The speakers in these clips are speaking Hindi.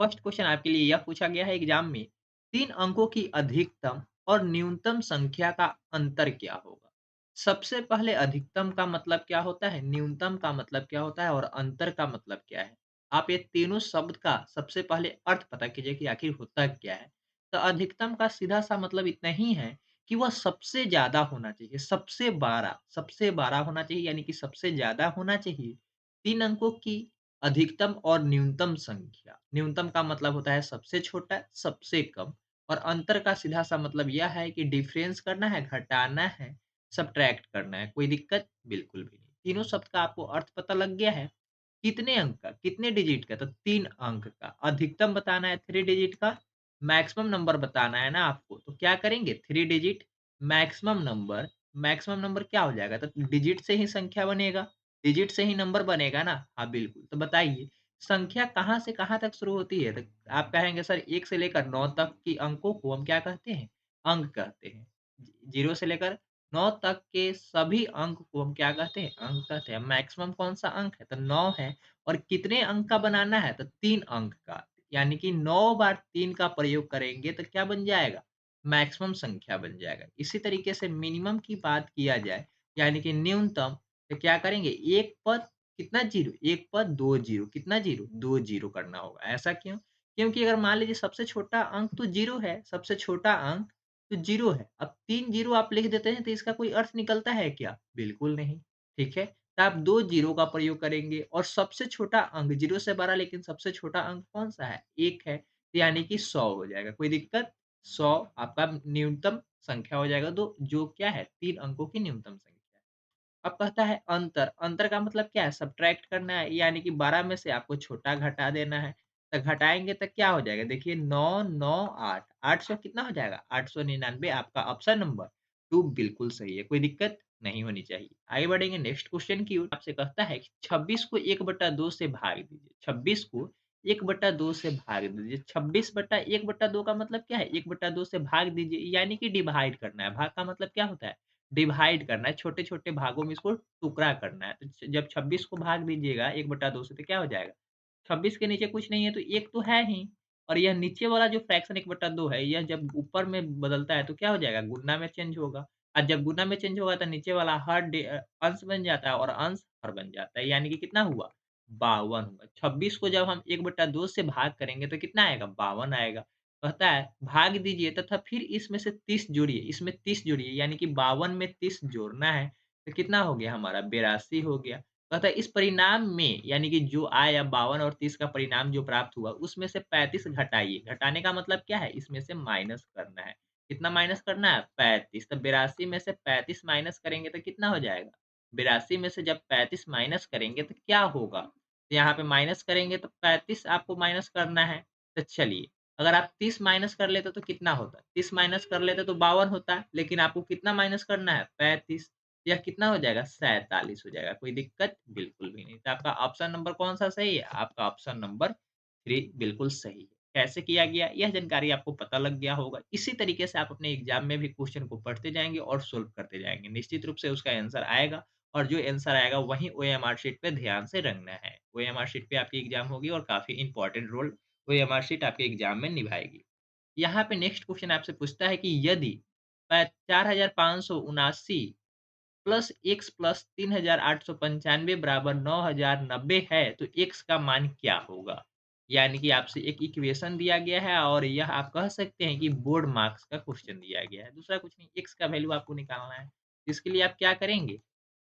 फर्स्ट क्वेश्चन आपके लिए यह पूछा गया है एग्जाम में, 3 अंकों की अधिकतम और न्यूनतम संख्या का अंतर क्या होगा? सबसे पहले अधिकतम का मतलब क्या होता है, न्यूनतम का मतलब क्या होता है और अंतर का मतलब क्या है? आप ये तीनों शब्द का सबसे पहले अर्थ पता कीजिए कि आखिर होता क्या है। तो अधिकतम का सीधा-सा मतलब इतना ही है कि वह सबसे ज़्यादा होना चाहिए, सबसे बड़ा होना चाहिए यानी कि सबसे ज़्यादा होना चाहिए। 3 अंकों की अधिकतम और न्यूनतम संख्या। न्यूनतम का मतलब होता है सबसे छोटा, सबसे कम और अंतर का सीधा-सा मतलब यह है कि डिफरेंस करना है, घटाना है, सब्ट्रैक्ट करना है। कोई दिक्कत? बिल्कुल भी नहीं। तीनों शब्द का आपको अर्थ पता लग गया है? कितने अंक का, कितने डिजिट का? तो 3 अंक का। अधिकतम बताना है 3 डिजिट का, मैक्सिमम नंबर बताना है ना आपको, तो क्या करेंगे 3 डिजिट मैक्सिमम नंबर क्या हो जाएगा? तो डिजिट से ही संख्या बनेगा, डिजिट से ही नंबर बनेगा ना? हाँ, बिल्कुल। तो बताइए संख्या कहाँ से कहाँ तक शुरू होती है? तो आप कहेंगे सर 1 से लेकर 9 तक की अंकों को हम क्या कहते हैं? अंक कहते हैं। 0 से लेकर 9 तक के सभी अंक को हम क्या कहते हैं? अंक कहते हैं। मैक्सिमम कौन-सा अंक है? तो 9 है और कितने अंक का बनाना है? तो 3 अंक का। यानी कि 9 बार 3 का प्रयोग करेंगे तो क्या बन जाएगा? मैक्सिमम संख्या बन जाएगा। इसी तरीके से मिनिमम की बात किया जाए, यानी कि न्यूनतम, तो क्या करेंगे? एक पद कितना ज़ीरो? एक पद 2 ज़ीरो, कितना ज़ीरो? 2 ज़ीरो करना होगा। ऐसा क्यों? क्योंकि अगर मान लीजिए सबसे छोटा अंक तो 0 है, सबसे छोटा अंक तो 0 है। अब 3 ज़ीरो आप लिख देते हैं तो इसका कोई अर्थ निकलता है क्या? बिल्कुल नहीं। ठीक है? तो आप 2 ज़ीरो का प्रयोग करेंगे और सबसे छोटा अंक 0 से 12 लेकिन सबसे छोटा अंक कौन-सा है? 1 है, तो यानी कि 100 हो जाएगा। कोई दिक्कत? 100 आपका न्यूनतम संख्या हो जाएगा, तो जो क्या है 3 अंकों की न्यूनतम संख्या है। अब कहता है अंतर, अंतर का मतलब क्या है? सब्ट्रैक्ट करना है, यानी कि 12 में से आपको छोटा घटा देना है। तो घटाएँगे तो क्या हो जाएगा? देखिए 9, 9, 8, 800 कितना हो जाएगा? 899 आपका ऑप्शन नंबर 2 बिल्कुल सही है, कोई दिक्कत नहीं होनी चाहिए। आगे बढ़ेंगे नेक्स्ट क्वेश्चन की ओर। आपसे कहता है कि 26 को 1/2 से भाग दीजिए। 26 को 1/2 से भाग दीजिए। 26/1/2 का मतलब क्या है? 1/2 से भाग दीजिए, यानी कि डिवाइड करना है। भाग का मतलब क्या होता है? डिवाइड करना है, छोटे-छोटे भागों में इसको टुकड़ा करना है। तो जब 26 को भाग दीजिएगा 1/2 से तो क्या हो जाएगा? 26 के नीचे कुछ नहीं है तो 1 तो है ही, और यह नीचे वाला जो फ्रैक्शन 1/2 है, यह जब ऊपर में बदलता है तो क्या हो जाएगा? गुणा में चेंज होगा। और जब गुणा में चेंज होगा तो नीचे वाला अंश बन जाता है और अंश हर बन जाता है। यानी कि कितना हुआ? 52 हुआ। 26 को जब हम 1/2 से भाग करेंगे तो कितना आएगा? 52 आएगा। कहता है भाग दीजिए तथा फिर इसमें से 30 जोड़िए, इसमें 30 जोड़िए, यानी कि 52 में 30 जोड़ना है, तो कितना हो गया हमारा? 82 हो गया। कहता है इस परिणाम में, यानी कि जो आया 52 और 30 का परिणाम जो प्राप्त हुआ, उसमें से 35 घटाइए। घटाने का मतलब क्या है? इसमें से माइनस करना है। कितना माइनस करना है? 35। तो 82 में से 35 माइनस करेंगे तो कितना हो जाएगा? 82 में से जब 35 माइनस करेंगे तो क्या होगा? तो यहाँ पे माइनस करेंगे तो 35 आपको माइनस करना है। तो चलिए, अगर आप 30 माइनस कर लेते तो कितना होता? 30 माइनस कर लेते तो 52 होता, लेकिन आपको कितना माइनस करना है? 35। यह कितना हो जाएगा? 47 हो जाएगा। कोई दिक्कत? बिल्कुल भी नहीं। तो आपका ऑप्शन नंबर कौन-सा सही है? आपका ऑप्शन नंबर 3 बिल्कुल सही है। कैसे किया गया? यह जानकारी आपको पता लग गया होगा। इसी तरीके से आप अपने एग्ज़ाम में भी क्वेश्चन को पढ़ते जाएँगे और सोल्व करते जाएँगे। निश्चित रूप से उसका आंसर आएगा और जो आंसर आएगा वही ओएमआर शीट पे ध्यान से रखना है। ओएमआर शीट पे आपकी एग्ज़ाम होगी और काफ़ी इम्पोर्टेंट रोल ओएमआर शीट आपके एग्ज़ाम में निभाएगी। यहाँ पे नेक्स्ट क्वेश्चन आपसे पूछता है कि यदि 4579 प्लस एक्स प्लस 3895 बराबर 9090 है तो एक्स का मान क्या होगा? यानी कि आपसे एक इक्वेशन दिया गया है और यह आप कह सकते हैं कि बोर्ड मार्क्स का क्वेश्चन दिया गया है। दूसरा कुछ नहीं, एक्स का वैल्यू आपको निकालना है। इसके लिए आप क्या करेंगे?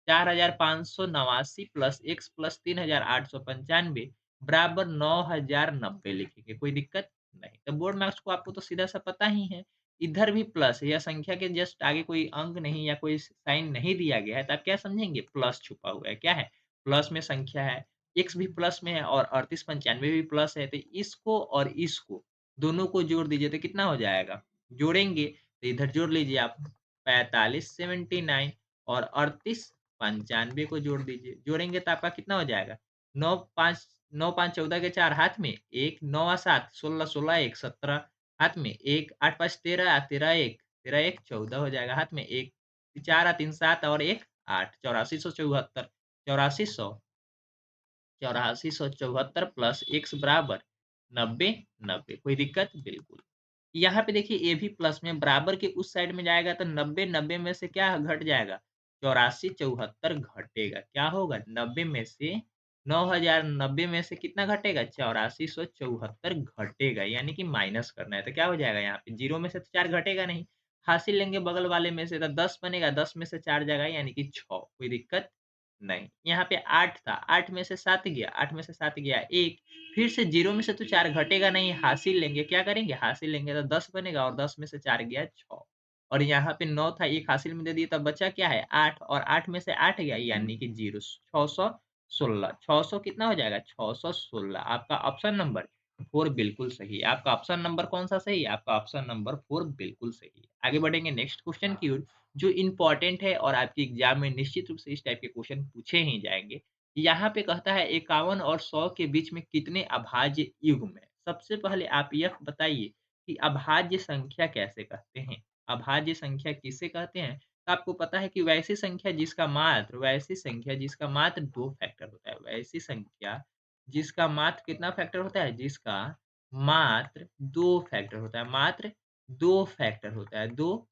4589 प्लस एक्स प्लस 3895 बराबर 9090 लिखेंगे। कोई दिक्कत नहीं। तो बोर्ड मार्क्स को आपको तो सीधा-सा पता ही है। इधर भी प्लस है या संख्या के जस्ट आगे कोई अंक नहीं या कोई साइन नहीं दिया गया है, तो आप क्या समझेंगे? प्लस छुपा हुआ है। क्या है? प्लस में संख्या है, एक्स भी प्लस में है और 3895 भी प्लस है, तो इसको और इसको दोनों को जोड़ दीजिए तो कितना हो जाएगा? जोड़ेंगे तो इधर जोड़ लीजिए आप, 4579 और 3895 को जोड़ दीजिए। जोड़ेंगे तो आपका कितना हो जाएगा? 9 5 14 के 4 हाथ में 1, 9 और 7 16 16 1 17 हाथ में 1, 8 5 13, 13 1 14 हो जाएगा हाथ में 1, 4 3 7 और 1 8, 8474 8474 प्लस एक्स बराबर 90, 90 कोई दिक्कत? बिल्कुल। यहाँ पे देखिए ए भी प्लस में बराबर के उस साइड में जाएगा तो 90, 90 में से क्या घट जाएगा? 84, 74 घटेगा। क्या होगा? 90 में से 9000 90 में से कितना घटेगा? 8474 घटेगा, यानी कि माइनस करना है। तो क्या हो जाएगा यहाँ पे? 0 में से तो 4 घटेगा नहीं। हासिल लेंगे बगल वाले में से तो 10 बनेगा, 10 में से 4 जाएगा यानी कि 6। कोई दिक्कत नहीं। यहाँ पे 8 था, 8 में से 7 गया, 8 में से 7 गया 1, फिर से 0 में से तो 4 घटेगा नहीं, हासिल लेंगे, क्या करेंगे? हासिल लेंगे तो 10 बनेगा और 10 में से 4 गया 6, और यहाँ पे 9 था, 1 हासिल में दे दिए तब बचा क्या है? 8, और 8 में से 8 गया यानी कि 0, 616, 600 कितना हो जाएगा? 616। आपका ऑप्शन नंबर 4 बिल्कुल सही है। आपका ऑप्शन नंबर कौन-सा सही है? आपका ऑप्शन नंबर 4 बिल्कुल सही है। आगे बढ़ेंगे नेक्स्ट क्वेश्चन की ओर, जो इम्पोर्टेंट है और आपके एग्ज़ाम में निश्चित रूप से इस टाइप के क्वेश्चन पूछे ही जाएँगे। यहाँ पे कहता है 51 और 100 के बीच में कितने अभाज्य युग्म हैं? सबसे पहले आप यह बताइए कि अभाज्य संख्या कैसे कहते हैं? अभाज्य संख्या किसे कहते हैं? तो आपको पता है कि वैसी संख्या जिसका मात्र 2 फैक्टर होता है। वैसी संख्या जिसका मात्र कितना फैक्टर होता है? जिसका मात्र 2 फैक्टर होता है। मात्र 2 फैक्टर होता है, 2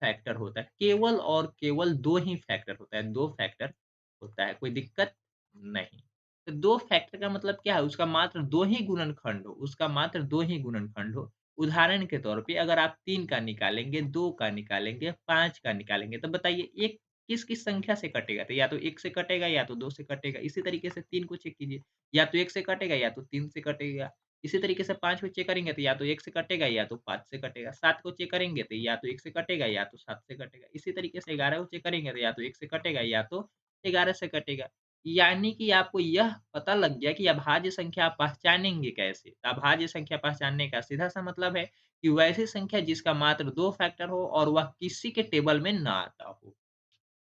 फैक्टर होता है। केवल और केवल 2 ही फैक्टर होता है, 2 फैक्टर होता है। कोई दिक्कत नहीं। तो 2 फैक्टर का मतलब क्या है? उसका मात्र 2 ही गुणनखंड हो, उसका मात्र 2 ही गुणनखंड हो। उदाहरण के तौर पे अगर आप 3 का निकालेंगे, 2 का निकालेंगे, 5 का निकालेंगे, तो बताइए 1 किस-किस संख्या से कटेगा? तो या तो 1 से कटेगा या तो 2 से कटेगा। इसी तरीके से 3 को चेक कीजिए, या तो 1 से कटेगा या तो 3 से कटेगा। इसी तरीके से 5 को चेक करेंगे तो या तो 1 से कटेगा या तो 5 से कटेगा। 7 को चेक करेंगे तो या तो 1 से कटेगा या तो 7 से कटेगा। इसी तरीके से 11 को चेक करेंगे तो या तो 1 से कटेगा या तो 11 से कटेगा। यानी कि आपको यह पता लग गया कि अभाज्य संख्या आप पहचानेंगे कैसे? तो अभाज्य संख्या पहचानने का सीधा-सा मतलब है कि वैसी संख्या जिसका मात्र 2 फैक्टर हो और वह किसी के टेबल में ना आता हो।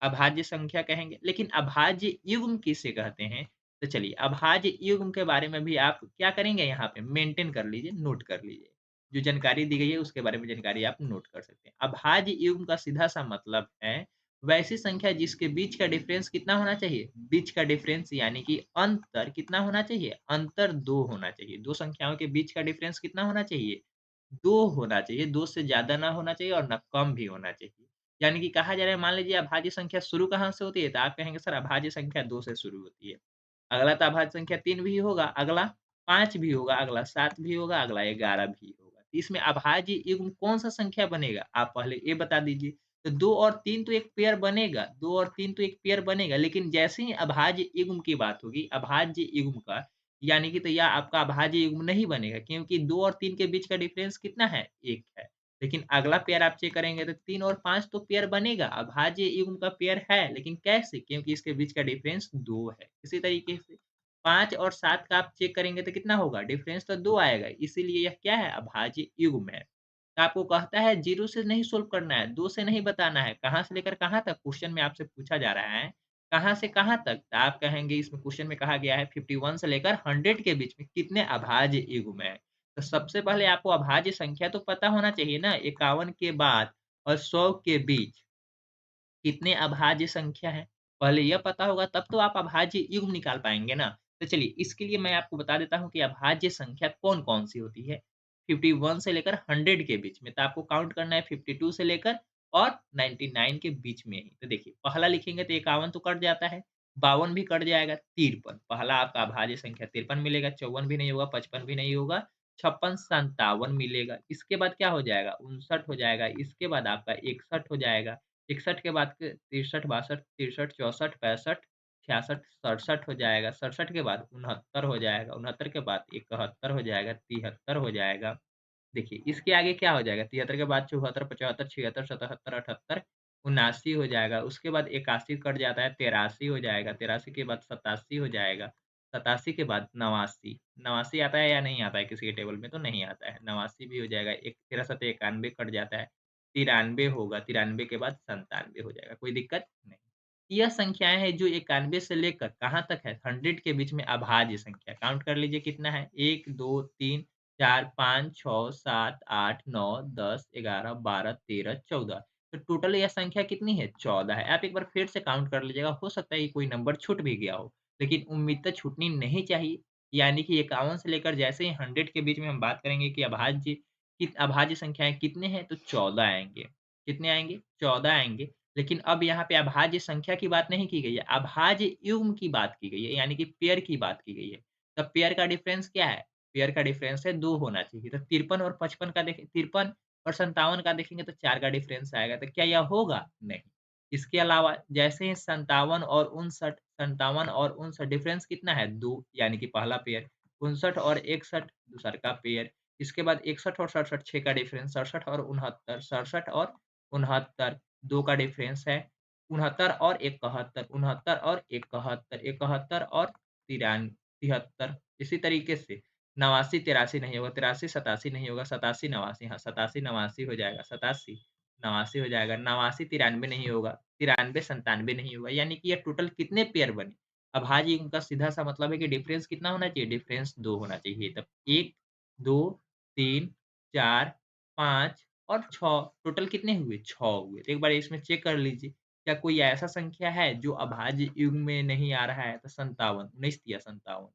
अभाज्य संख्या कहेंगे। लेकिन अभाज्य युग्म किसे कहते हैं? तो चलिए अभाज्य युग्म के बारे में भी आप क्या करेंगे यहाँ पे मेंटेन कर लीजिए, नोट कर लीजिए। जो जानकारी दी गई है उसके बारे में जानकारी आप नोट कर सकते हैं। अभाज्य युग्म का सीधा-सा मतलब है वैसी संख्या जिसके बीच का डिफरेंस कितना होना चाहिए? बीच का डिफरेंस यानी कि अंतर कितना होना चाहिए? अंतर 2 होना चाहिए। 2 संख्याओं के बीच का डिफरेंस कितना होना चाहिए? 2 होना चाहिए, 2 से ज़्यादा ना होना चाहिए और ना कम भी होना चाहिए। यानी कि कहा जा रहा है मान लीजिए अभाज्य संख्या शुरू कहाँ से होती है? तो आप कहेंगे सर अभाज्य संख्या 2 से शुरू होती है। अगला तो अभाज्य संख्या 3 भी होगा, अगला 5 भी होगा, अगला 7 भी होगा, अगला 11 भी होगा। तो इसमें अभाज्य युग्म कौन-सा संख्या बनेगा? आप पहले ये बता दीजिए। तो 2 और 3 तो एक पेयर बनेगा, 2 और 3 तो एक पेयर बनेगा, लेकिन जैसे ही अभाज्य युग्म की बात होगी, अभाज्य युग्म का यानी कि तो या आपका अभाज्य युग्म नहीं बनेगा क्योंकि 2 और 3 के बीच का डिफरेंस कितना है? 1 है। लेकिन अगला पेयर आप चेक करेंगे तो 3 और 5 तो पेयर बनेगा, अभाज्य युग्म का पेयर है, लेकिन कैसे? क्योंकि इसके बीच का डिफरेंस 2 है। इसी तरीके से 5 और 7 का आप चेक करेंगे तो कितना होगा? डिफरेंस तो 2 आएगा, इसीलिए यह क्या है? अभाज्य युग्म है। तो आपको कहता है 0 से नहीं सोल्व करना है, 2 से नहीं बताना है, कहाँ से लेकर कहाँ तक क्वेश्चन में आपसे पूछा जा रहा है, कहाँ से कहाँ तक? तो आप कहेंगे इसमें क्वेश्चन में कहा गया है 51 से लेकर 100 के बीच में कितने अभाज्य युग्म हैं? तो सबसे पहले आपको अभाज्य संख्या तो पता होना चाहिए ना, 51 के बाद और 100 के बीच कितने अभाज्य संख्या हैं? पहले यह पता होगा तब तो आप अभाज्य युग्म निकाल पाएँगे ना। तो चलिए इसके लिए मैं आपको बता देता हूँ कि अभाज्य संख्या कौन-कौन सी होती है। 51 से लेकर 100 के बीच में, तो आपको काउंट करना है 52 से लेकर और 99 के बीच में ही। तो देखिए पहला लिखेंगे तो 51 तो कट जाता है, 52 भी कट जाएगा, 53 पहला आपका अभाज्य संख्या 53 मिलेगा, 54 भी नहीं होगा, 55 भी नहीं होगा, 56 57 मिलेगा। इसके बाद क्या हो जाएगा? 59 हो जाएगा, इसके बाद आपका 61 हो जाएगा, 61 के बाद के 63, 62, 63, 64, 65, 66, 67 हो जाएगा, 67 के बाद 69 हो जाएगा, 69 के बाद 71 हो जाएगा, 73 हो जाएगा। देखिए, इसके आगे क्या हो जाएगा? 73 के बाद 74, 75, 76, 77, 78, 79 हो जाएगा। उसके बाद 81 कट जाता है, 83 हो जाएगा, 83 के बाद 87 हो जाएगा, 87 के बाद 89, 89 आता है या नहीं आता है किसी के टेबल में? तो नहीं आता है, 89 भी हो जाएगा। एक 13 सत्ते 91 कट जाता है, 93 होगा, 93 के बाद 97 हो जाएगा। कोई दिक्कत नहीं। यह संख्याएँ हैं जो 91 से लेकर कहाँ तक है? 100 के बीच में अभाज्य संख्या। काउंट कर लीजिए कितना है? 1, 2, 3, 4, 5, 6, 7, 8, 9, 10, 11, 12, 13, 14 तो टोटल यह संख्या कितनी है? 14 है। आप एक बार फिर से काउंट कर लीजिएगा, हो सकता है कि कोई नंबर छूट भी गया हो, लेकिन उम्मीद तो छूटनी नहीं चाहिए। यानी कि 51 से लेकर जैसे ही 100 के बीच में हम बात करेंगे कि अभाज्य संख्याएँ कितने हैं तो 14 आएँगे। कितने आएँगे? 14 आएँगे। लेकिन अब यहाँ पे अभाज्य संख्या की बात नहीं की गई है, अभाज्य युग्म की बात की गई है, यानी कि पेयर की बात की गई है। तो पेयर का डिफरेंस क्या है? पेयर का डिफरेंस है 2 होना चाहिए। तो 53 और 55 का देखें 53 और 57 का देखेंगे तो 4 का डिफरेंस आएगा। तो क्या यह होगा? नहीं। इसके अलावा जैसे ही 57 और 59 डिफरेंस कितना है? 2 यानी कि पहला पेयर। 59 और 61 दूसरा का पेयर। इसके बाद 61 और 67 6 का डिफरेंस, 67 और 69, 67 और 69 2 का डिफरेंस है। 69 और 71, 69 और 71, 71 और 73। इसी तरीके से 89 83 नहीं होगा, 83 87 नहीं होगा, 87 89 हाँ, 87 89 हो जाएगा, 87 89 हो जाएगा, 89 93 नहीं होगा, 93 97 नहीं होगा, यानी कि ये टोटल कितने पेयर बने? अभाज्य युग्म का सीधा-सा मतलब है कि डिफरेंस कितना होना चाहिए? डिफरेंस 2 होना चाहिए। तब 1, 2, 3, 4, 5 और 6 टोटल कितने हुए? 6 हुए। तो एक बार इसमें चेक कर लीजिए, क्या कोई ऐसा संख्या है जो अभाज्य युग्म में नहीं आ रहा है? तो 57, 19 तिया 57।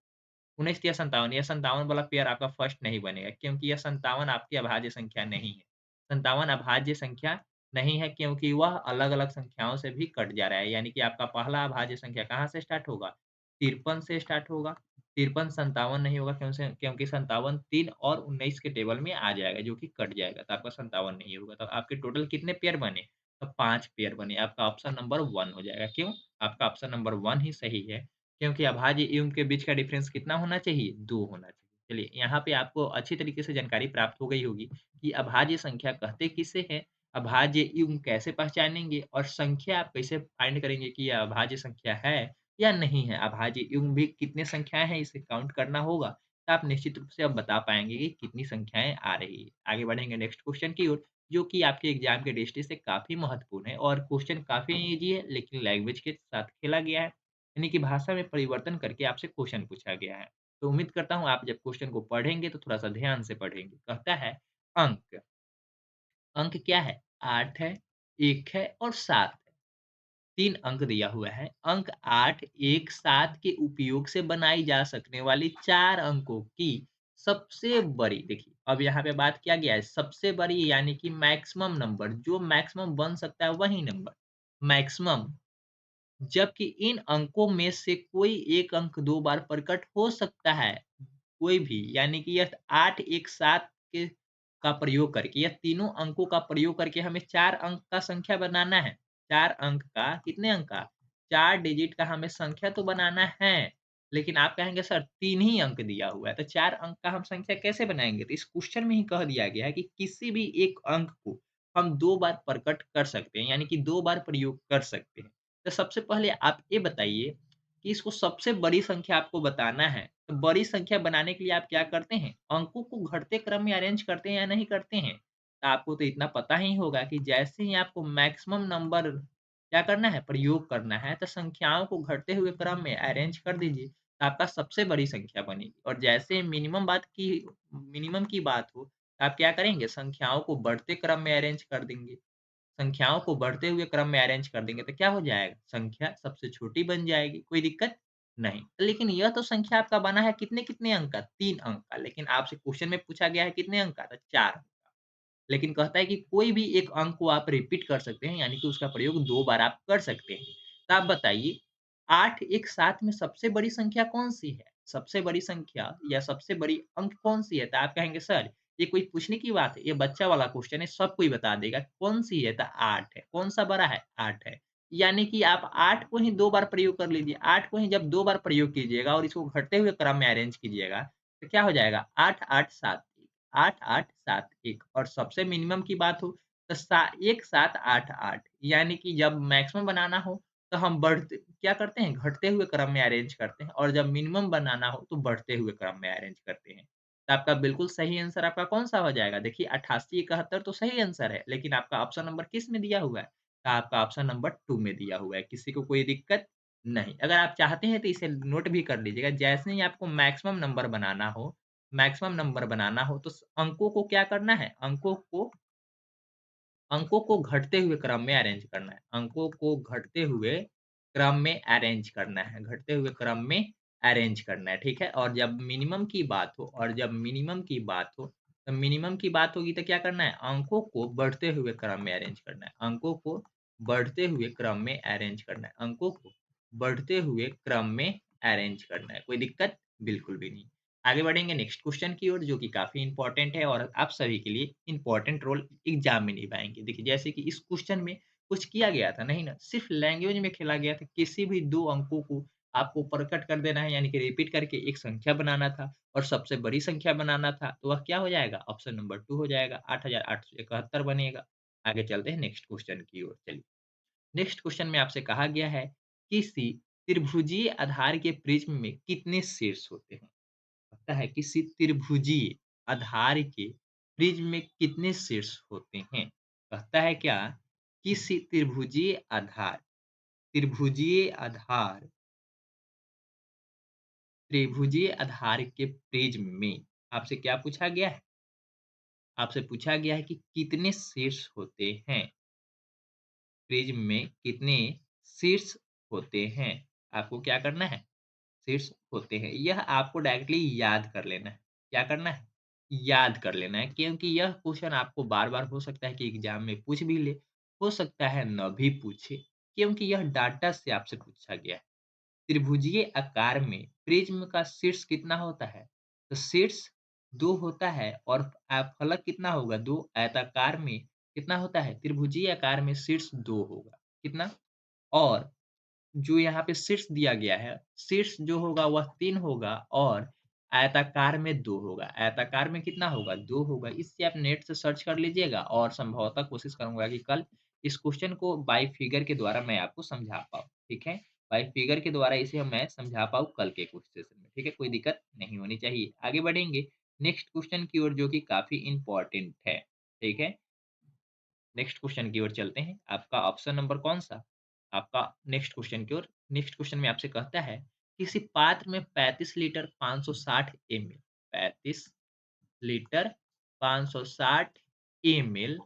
19 या 57, ये 57 वाला पेयर आपका फर्स्ट नहीं बनेगा क्योंकि यह 57 आपकी अभाज्य संख्या नहीं है। 57 अभाज्य संख्या नहीं है क्योंकि वह अलग-अलग संख्याओं से भी कट जा रहा है, यानी कि आपका पहला अभाज्य संख्या कहाँ से स्टार्ट होगा? 53 से स्टार्ट होगा। 53 57 नहीं होगा क्योंकि 57 3 और 19 के टेबल में आ जाएगा जो कि कट जाएगा, तो आपका 57 नहीं होगा। तो आपके टोटल कितने पेयर बने? तो 5 पेयर बने। आपका ऑप्शन नंबर 1 हो जाएगा। क्यों? आपका ऑप्शन नंबर 1 ही सही है। क्योंकि अभाज्य युग्म के बीच का डिफरेंस कितना होना चाहिए? 2 होना चाहिए। चलिए, यहाँ पे आपको अच्छी तरीके से जानकारी प्राप्त हो गई होगी कि अभाज्य संख्या कहते किसे हैं, अभाज्य युग्म कैसे पहचानेंगे और संख्या आप कैसे फाइंड करेंगे कि यह अभाज्य संख्या है या नहीं है। अभाज्य युग्म भी कितने संख्याएँ हैं, इसे काउंट करना होगा, तो आप निश्चित रूप से अब बता पाएँगे कि कितनी संख्याएँ आ रही है। आगे बढ़ेंगे नेक्स्ट क्वेश्चन की ओर, जो कि आपके एग्ज़ाम के दृष्टि से काफ़ी महत्वपूर्ण है और क्वेश्चन काफ़ी ईज़ी है, लेकिन लैंग्वेज के साथ खेला गया है। यानी कि भाषा में परिवर्तन करके आपसे क्वेश्चन पूछा गया है। तो उम्मीद करता हूँ आप जब क्वेश्चन को पढ़ेंगे तो थोड़ा-सा ध्यान से पढ़ेंगे। कहता है अंक, अंक क्या है? 8 है, 1 है और 7 है। 3 अंक दिया हुआ है। अंक 8, 1, 7 के उपयोग से बनाई जा सकने वाली 4 अंकों की सबसे बड़ी देखिए, अब यहाँ पे बात किया गया है सबसे बड़ी यानी कि मैक्सिमम नंबर जो मैक्सिमम बन सकता है वही नंबर, मैक्सिमम जबकि इन अंकों में से कोई एक अंक 2 बार प्रकट हो सकता है, कोई भी यानी कि यह 8, 1, 7 के का प्रयोग करके यह तीनों अंकों का प्रयोग करके हमें 4 अंक का संख्या बनाना है। 4 अंक का कितने अंक का? 4 डिजिट का हमें संख्या तो बनाना है, लेकिन आप कहेंगे सर 3 ही अंक दिया हुआ है, तो 4 अंक का हम संख्या कैसे बनाएँगे? तो इस क्वेश्चन में ही कह दिया गया है कि किसी भी एक अंक को हम 2 बार प्रकट कर सकते हैं, यानी कि 2 बार प्रयोग कर सकते हैं। तो सबसे पहले आप ये बताइए कि इसको सबसे बड़ी संख्या आपको बताना है, तो बड़ी संख्या बनाने के लिए आप क्या करते हैं? अंकों को घटते क्रम में अरेंज करते हैं या नहीं करते हैं? तो आपको तो इतना पता ही होगा कि जैसे ही आपको मैक्सिमम नंबर क्या करना है? प्रयोग करना है, तो संख्याओं को घटते हुए क्रम में अरेंज कर दीजिए, तो आपका सबसे बड़ी संख्या बनेगी और जैसे मिनिमम की बात हो, तो आप क्या करेंगे? संख्याओं को बढ़ते क्रम में अरेंज कर देंगे। संख्याओं को बढ़ते हुए क्रम में अरेंज कर देंगे तो क्या हो जाएगा? संख्या सबसे छोटी बन जाएगी, कोई दिक्कत नहीं। लेकिन यह तो संख्या आपका बना है कितने-कितने अंक का? 3 अंक का, लेकिन आपसे क्वेश्चन में पूछा गया है कितने अंक का? तो 4 अंक का। लेकिन कहता है कि कोई भी एक अंक को आप रिपीट कर सकते हैं, यानी कि उसका प्रयोग 2 बार आप कर सकते हैं। तो आप बताइए 8 एक साथ में सबसे बड़ी संख्या कौन-सी है? सबसे बड़ी संख्या या सबसे बड़ी अंक कौन-सी है? तो आप कहेंगे सर ये कोई पूछने की बात है, ये बच्चा वाला क्वेश्चन है, सब कोई बता देगा। कौन-सी है? तो 8 है। कौन-सा बड़ा है? 8 है। यानी कि आप 8 को ही 2 बार प्रयोग कर लीजिए। 8 को ही जब 2 बार प्रयोग कीजिएगा और इसको घटते हुए क्रम में अरेंज कीजिएगा, तो क्या हो जाएगा? 8, 8, 7, 8, 8, 7, 1 और सबसे मिनिमम की बात हो तो 1, 7, 8, 8 यानी कि जब मैक्सिमम बनाना हो तो हम बढ़ते क्या करते हैं? घटते हुए क्रम में अरेंज करते हैं और जब मिनिमम बनाना हो तो बढ़ते हुए क्रम में अरेंज करते हैं। तो आपका बिल्कुल सही आंसर आपका कौन-सा हो जाएगा? देखिए 88, 71 तो सही आंसर है, लेकिन आपका ऑप्शन नंबर किस में दिया हुआ है? तो आपका ऑप्शन नंबर 2 में दिया हुआ है। किसी को कोई दिक्कत नहीं। अगर आप चाहते हैं तो इसे नोट भी कर लीजिएगा। जैसे ही आपको मैक्सिमम नंबर बनाना हो तो अंकों को क्या करना है? अंकों को घटते हुए क्रम में अरेंज करना है। अंकों को घटते हुए क्रम में अरेंज करना है। घटते हुए क्रम में अरेंज करना है, ठीक है? और जब मिनिमम की बात हो तो मिनिमम की बात होगी तो क्या करना है? अंकों को बढ़ते हुए क्रम में अरेंज करना है। अंकों को बढ़ते हुए क्रम में अरेंज करना है। अंकों को बढ़ते हुए क्रम में अरेंज करना है। कोई दिक्कत? बिल्कुल भी नहीं। आगे बढ़ेंगे नेक्स्ट क्वेश्चन की ओर जो कि काफ़ी इम्पोर्टेंट है और आप सभी के लिए इम्पोर्टेंट रोल एग्ज़ाम में निभाएँगे। देखिए जैसे कि इस क्वेश्चन में कुछ किया गया था, नहीं ना, सिर्फ़ लैंग्वेज में खेला गया था। किसी भी 2 अंकों को आपको प्रकट कर देना है यानी कि रिपीट करके एक संख्या बनाना था और सबसे बड़ी संख्या बनाना था, तो वह क्या हो जाएगा? ऑप्शन नंबर 2 हो जाएगा, 8871 बनेगा। आगे चलते हैं नेक्स्ट क्वेश्चन की ओर, चलिए। नेक्स्ट क्वेश्चन में आपसे कहा गया है, किसी त्रिभुजीय आधार के प्रिज्म में कितने शीर्ष होते हैं? पता है किसी त्रिभुजीय आधार के प्रिज्म में कितने शीर्ष होते हैं? कहता है क्या? किसी त्रिभुजीय आधार त्रिभुजीय आधार के प्रिज्म में आपसे क्या पूछा गया है? आपसे पूछा गया है कि कितने शीर्ष होते हैं? प्रिज्म में कितने शीर्ष होते हैं? आपको क्या करना है? शीर्ष होते हैं। यह आपको डायरेक्टली याद कर लेना है। क्या करना है? याद कर लेना है क्योंकि यह क्वेश्चन आपको बार-बार हो सकता है कि एग्ज़ाम में पूछ भी ले, हो सकता है ना भी पूछे क्योंकि यह डाटा से आपसे पूछा गया है। त्रिभुजीय आकार में प्रिज्म का शीर्ष कितना होता है? तो शीर्ष 2 होता है और फलक कितना होगा? 2 आयताकार में कितना होता है? त्रिभुजीय आकार में शीर्ष 2 होगा। कितना? और जो यहाँ पे शीर्ष दिया गया है, शीर्ष जो होगा वह 3 होगा और आयताकार में 2 होगा। आयताकार में कितना होगा? 2 होगा। इससे आप नेट से सर्च कर लीजिएगा और संभवतः कोशिश करूँगा कि कल इस क्वेश्चन को बाय फिगर के द्वारा मैं आपको समझा पाऊँ, ठीक है? बाय फिगर के द्वारा इसे मैं समझा पाऊँ कल के कुछ सेशन में, ठीक है? कोई दिक्कत नहीं होनी चाहिए। आगे बढ़ेंगे नेक्स्ट क्वेश्चन की ओर जो कि काफ़ी इम्पोर्टेंट है, ठीक है? नेक्स्ट क्वेश्चन की ओर चलते हैं। आपका ऑप्शन नंबर कौन-सा? आपका नेक्स्ट क्वेश्चन की ओर नेक्स्ट क्वेश्चन में आपसे कहता है, किसी पात्र में 35 लीटर 560 एमएल 35 लीटर 560 एमएल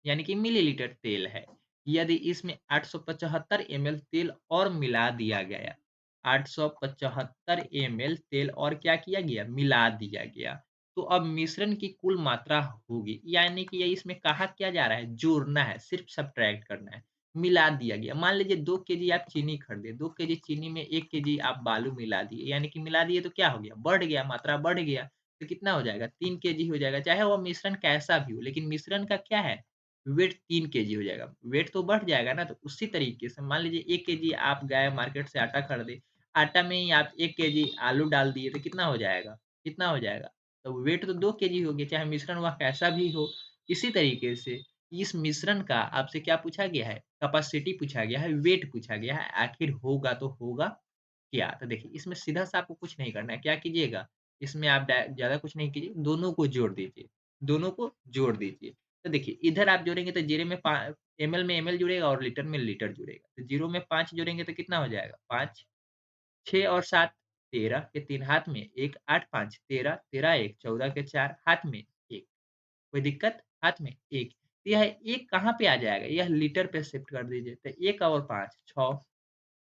यानी कि मिलीलीटर तेल है। यदि इसमें 875 एमएल तेल और मिला दिया गया 875 एमएल तेल और क्या किया गया? मिला दिया गया। तो अब मिश्रण की कुल मात्रा होगी, यानी कि ये इसमें कहा क्या जा रहा है? जोड़ना है, सिर्फ सब्ट्रैक्ट करना है। मिला दिया गया। मान लीजिए 2 केजी आप चीनी खरीदे, 2 केजी चीनी में 1 केजी आप बालू मिला दिए, यानी कि मिला दिए तो क्या हो गया? बढ़ गया, मात्रा बढ़ गया। तो कितना हो जाएगा? 3 केजी हो जाएगा, चाहे वो मिश्रण कैसा भी हो, लेकिन मिश्रण का क्या है? वेट 3 केजी हो जाएगा। वेट तो बढ़ जाएगा ना, तो उसी तरीके से मान लीजिए 1 केजी आप गए मार्केट से आटा खरीदे, आटा में ही आप 1 केजी आलू डाल दिए, तो कितना हो जाएगा? कितना हो जाएगा? तो वेट तो 2 केजी हो गया, चाहे मिश्रण वह कैसा भी हो। इसी तरीके से इस मिश्रण का आपसे क्या पूछा गया है? कैपेसिटी पूछा गया है, वेट पूछा गया है, आखिर होगा तो होगा क्या? तो देखिए इसमें सीधा-सा आपको कुछ नहीं करना है, क्या कीजिएगा? इसमें आप ज़्यादा कुछ नहीं कीजिए, दोनों को जोड़ दीजिए, दोनों को जोड़ दीजिए। तो देखिए इधर आप जोड़ेंगे तो जीरो में एमएल में एमएल जुड़ेगा और लीटर में लीटर जुड़ेगा। तो जीरो में 5 जोड़ेंगे तो कितना हो जाएगा? 5 6 और 7 13 के 3 हाथ में 1 8 5 13 13 1 14 के 4 हाथ में 1 कोई दिक्कत? हाथ में 1 तो यह 1 कहाँ पे आ जाएगा? यह लीटर पे शिफ्ट कर दीजिए। तो 1 और 5 6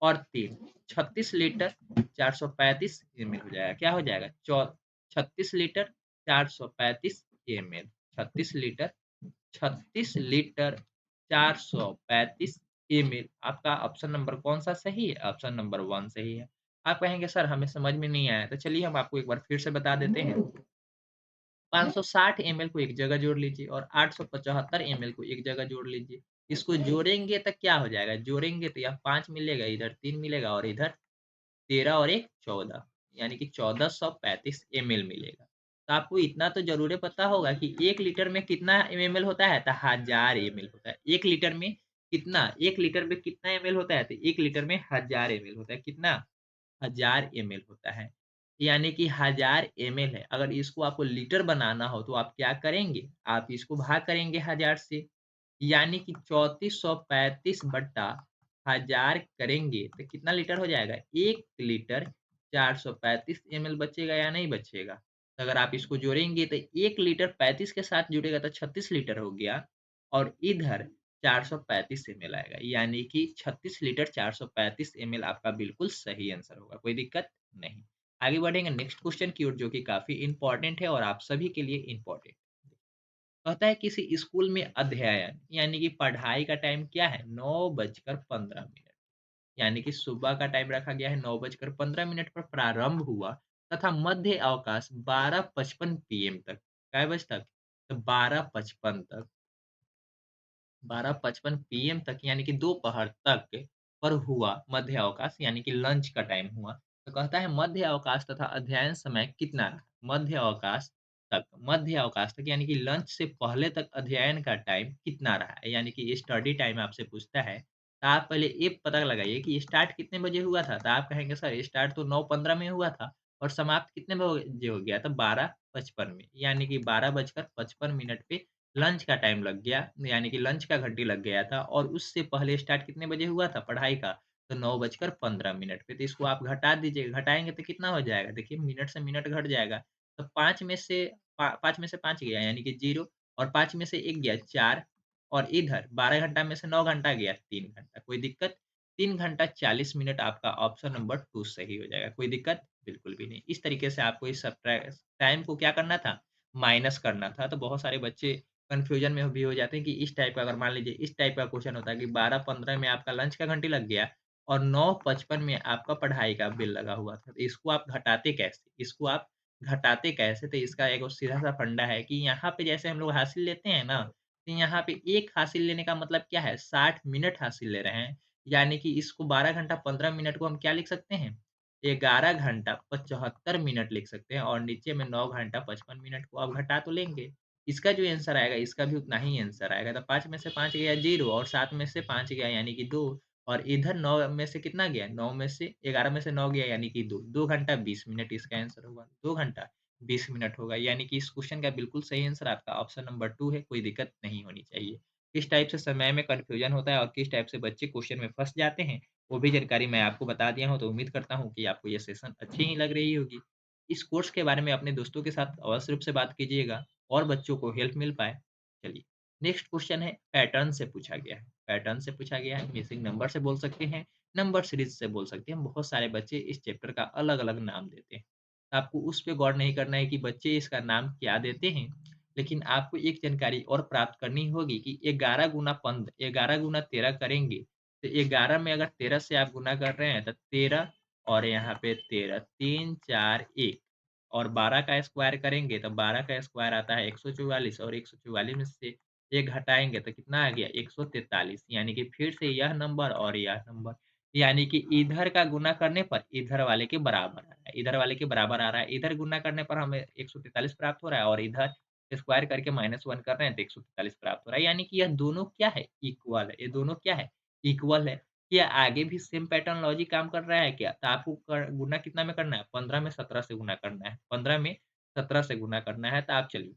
और 3 36 लीटर 435 एमएल हो जाएगा। क्या हो जाएगा? 36 litre 435 ML 36 litre 36 litre 435 ML आपका ऑप्शन नंबर कौन-सा सही है? ऑप्शन नंबर 1 सही है। आप कहेंगे सर हमें समझ में नहीं आया, तो चलिए हम आपको एक बार फिर से बता देते हैं। 560 एमएल को एक जगह जोड़ लीजिए और 875 एमएल को एक जगह जोड़ लीजिए। इसको जोड़ेंगे तो क्या हो जाएगा? जोड़ेंगे तो यहाँ 5 मिलेगा, इधर 3 मिलेगा और इधर 13 और 1 14 यानी कि 1435 एमएल मिलेगा। तो आपको इतना तो ज़रूर पता होगा कि 1 लीटर में कितना एमएल होता है? तो 1000 एमएल होता है। 1 लीटर में कितना? 1 लीटर में कितना एमएल होता है? तो 1 लीटर में 1000 एमएल होता है। कितना? 1000 एमएल होता है। यानी कि 1000 एमएल है। अगर इसको आपको लीटर बनाना हो तो आप क्या करेंगे? आप इसको भाग करेंगे 1000 से। यानी कि 3435 बट्टा 1000 करेंगे तो कितना लीटर हो जाएगा? 1 लीटर 435 एमएल बचेगा या नहीं बचेगा? तो अगर आप इसको जोड़ेंगे तो 1 लीटर 35 के साथ जुड़ेगा तो 36 लीटर हो गया और इधर 435 एमएल आएगा। यानी कि 36 लीटर 435 एमएल आपका बिल्कुल सही आंसर होगा। कोई दिक्कत? नहीं। आगे बढ़ेंगे नेक्स्ट क्वेश्चन की ओर जो कि काफ़ी इम्पोर्टेंट है और आप सभी के लिए इम्पोर्टेंट। कहता है किसी स्कूल में अध्ययन यानी कि पढ़ाई का टाइम क्या है? 9:15 यानी कि सुबह का टाइम रखा गया है 9:15 पर प्रारंभ हुआ तथा मध्य अवकाश 12:55 पीएम तक। काय बजे तक? तो 12:55 तक 12:55 पीएम तक यानी कि दोपहर तक पर हुआ मध्य अवकाश यानी कि लंच का टाइम हुआ। तो कहता है मध्य अवकाश तथा अध्ययन समय कितना रहा? मध्य अवकाश तक यानी कि लंच से पहले तक अध्ययन का टाइम कितना रहा है? यानी कि स्टडी टाइम आपसे पूछता है। तो आप पहले ये पता लगाइए कि स्टार्ट कितने बजे हुआ था? तो आप कहेंगे सर स्टार्ट तो 9:15 में हुआ था और समाप्त कितने बजे हो गया था? 12:55 में। यानी कि 12:55 पे लंच का टाइम लग गया, यानी कि लंच का घंटी लग गया था और उससे पहले स्टार्ट कितने बजे हुआ था पढ़ाई का? तो 9:15 पे। तो इसको आप घटा दीजिए, घटाएँगे तो कितना हो जाएगा? देखिए मिनट से मिनट घट जाएगा। तो 5 में से 5 गया यानी कि 0 और 5 में से 1 गया 4 और इधर 12 घंटा में से 9 घंटा गया 3 घंटा। कोई दिक्कत? 3 घंटा 40 मिनट आपका ऑप्शन नंबर 2 सही हो जाएगा। कोई दिक्कत? बिल्कुल भी नहीं। इस तरीके से आपको इस टाइम को क्या करना था? माइनस करना था। तो बहुत सारे बच्चे कन्फ्यूजन में भी हो जाते हैं कि इस टाइप का अगर मान लीजिए इस टाइप का क्वेश्चन होता है कि 12:15 में आपका लंच का घंटी लग गया और 9:55 में आपका पढ़ाई का बिल लगा हुआ था। तो इसको आप घटाते कैसे? इसको आप घटाते कैसे? तो इसका एक सीधा-सा फंडा है कि यहाँ पे जैसे हम लोग हासिल लेते हैं ना, तो यहाँ पे 1 हासिल लेने का मतलब क्या है? 60 मिनट हासिल ले रहे हैं। यानी कि इसको 12 घंटा 15 मिनट को हम क्या लिख सकते हैं? 11 घंटा 75 मिनट लिख सकते हैं और नीचे में 9 घंटा 55 मिनट को आप घटा तो लेंगे। इसका जो आंसर आएगा, इसका भी उतना ही आंसर आएगा। तो 5 में से 5 गया 0 और 7 में से 5 गया यानी कि 2 और इधर 9 में से कितना गया? 9 में से 11 में से 9 गया यानी कि 2। 2 घंटा 20 मिनट इसका आंसर होगा। 2 घंटा 20 मिनट होगा यानी कि इस क्वेश्चन का बिल्कुल सही आंसर आपका ऑप्शन नंबर 2 है, कोई दिक्कत नहीं होनी चाहिए। किस टाइप से समय में कन्फ्यूजन होता है और किस टाइप से बच्चे क्वेश्चन में फँस जाते हैं, वो भी जानकारी मैं आपको बता दिया हूँ, तो उम्मीद करता हूँ कि आपको ये सेशन अच्छी ही लग रही होगी। इस कोर्स के बारे में अपने दोस्तों के साथ अवश्य रूप से बात कीजिएगा और बच्चों को हेल्प मिल पाए। चलिए, नेक्स्ट क्वेश्चन है पैटर्न से पूछा गया है। पैटर्न से पूछा गया है, मिसिंग नंबर से बोल सकते हैं, नंबर सीरीज़ से बोल सकते हैं। बहुत सारे बच्चे इस चैप्टर का अलग-अलग नाम देते हैं। आपको उस पे गौर नहीं करना है कि बच्चे इसका नाम क्या देते हैं, लेकिन आपको एक जानकारी और प्राप्त करनी होगी कि 11 गुना 13 करेंगे, तो 11 में अगर 13 से आप गुना कर रहे हैं तो 13 और यहाँ पे 13 3 4 1 और 12 का स्क्वायर करेंगे तो 12 का स्क्वायर आता है 144 और 144 में से 1 घटाएँगे तो कितना आ गया 143 यानी कि फिर से यह नंबर और यह नंबर यानी कि इधर का गुना करने पर इधर वाले के बराबर आ रहा है, इधर वाले के बराबर आ रहा है। इधर गुना करने पर हमें 143 प्राप्त हो रहा है और इधर स्क्वायर करके -1 कर रहे हैं तो 143 प्राप्त हो रहा है। यानी कि यह दोनों क्या है? इक्वल है। ये दोनों क्या है? इक्वल है। क्या आगे भी सेम पैटर्न लॉजिक काम कर रहा है क्या? तो आपको गुना कितना में करना है? 15 में 17 से गुना करना है। 15 में 17 से गुना करना है तो आप चलिए